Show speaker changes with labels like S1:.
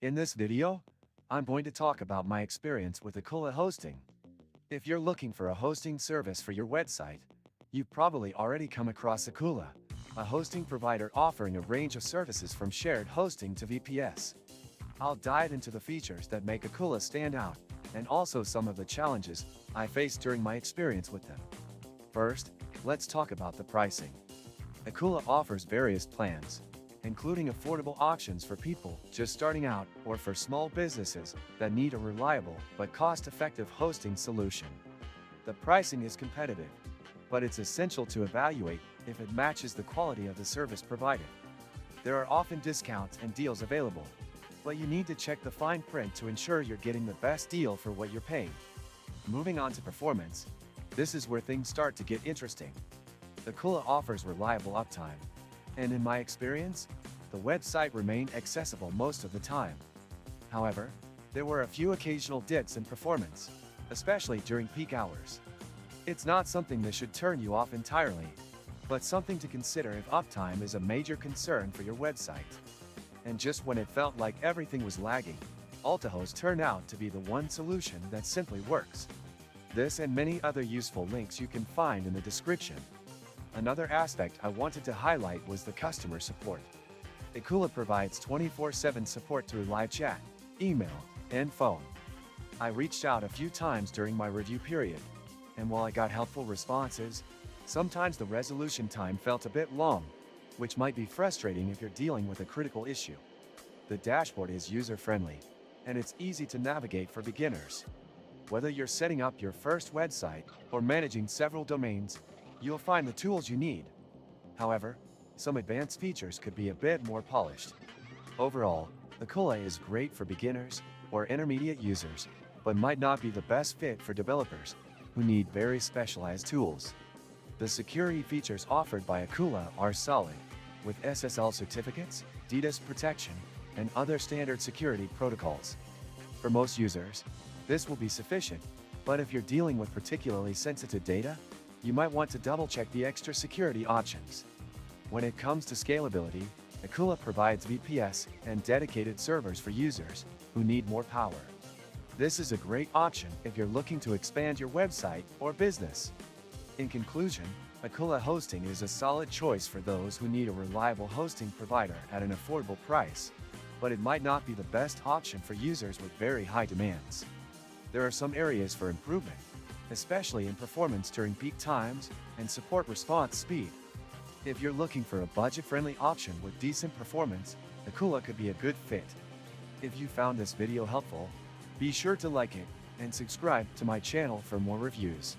S1: In this video, I'm going to talk about my experience with Ikoula hosting. If you're looking for a hosting service for your website, you've probably already come across Ikoula, a hosting provider offering a range of services from shared hosting to VPS. I'll dive into the features that make Ikoula stand out, and also some of the challenges I faced during my experience with them. First, let's talk about the pricing. Ikoula offers various plans, including affordable options for people just starting out or for small businesses that need a reliable but cost-effective hosting solution. The pricing is competitive, but it's essential to evaluate if it matches the quality of the service provided. There are often discounts and deals available, but you need to check the fine print to ensure you're getting the best deal for what you're paying. Moving on to performance, this is where things start to get interesting. Ikoula offers reliable uptime, and in my experience, the website remained accessible most of the time. However, there were a few occasional dips in performance, especially during peak hours. It's not something that should turn you off entirely, but something to consider if uptime is a major concern for your website. And just when it felt like everything was lagging, AltaHost turned out to be the one solution that simply works. This and many other useful links you can find in the description. Another aspect I wanted to highlight was the customer support. Ikoula provides 24/7 support through live chat, email, and phone. I reached out a few times during my review period, and while I got helpful responses, sometimes the resolution time felt a bit long, which might be frustrating if you're dealing with a critical issue. The dashboard is user-friendly, and it's easy to navigate for beginners. Whether you're setting up your first website or managing several domains, you'll find the tools you need. However, some advanced features could be a bit more polished. Overall, Ikoula is great for beginners or intermediate users, but might not be the best fit for developers who need very specialized tools. The security features offered by Ikoula are solid, with SSL certificates, DDoS protection, and other standard security protocols. For most users, this will be sufficient, but if you're dealing with particularly sensitive data, you might want to double-check the extra security options. When it comes to scalability, Ikoula provides VPS and dedicated servers for users who need more power. This is a great option if you're looking to expand your website or business. In conclusion, Ikoula hosting is a solid choice for those who need a reliable hosting provider at an affordable price, but it might not be the best option for users with very high demands. There are some areas for improvement, especially in performance during peak times and support response speed. If you're looking for a budget-friendly option with decent performance, Ikoula could be a good fit. If you found this video helpful, be sure to like it and subscribe to my channel for more reviews.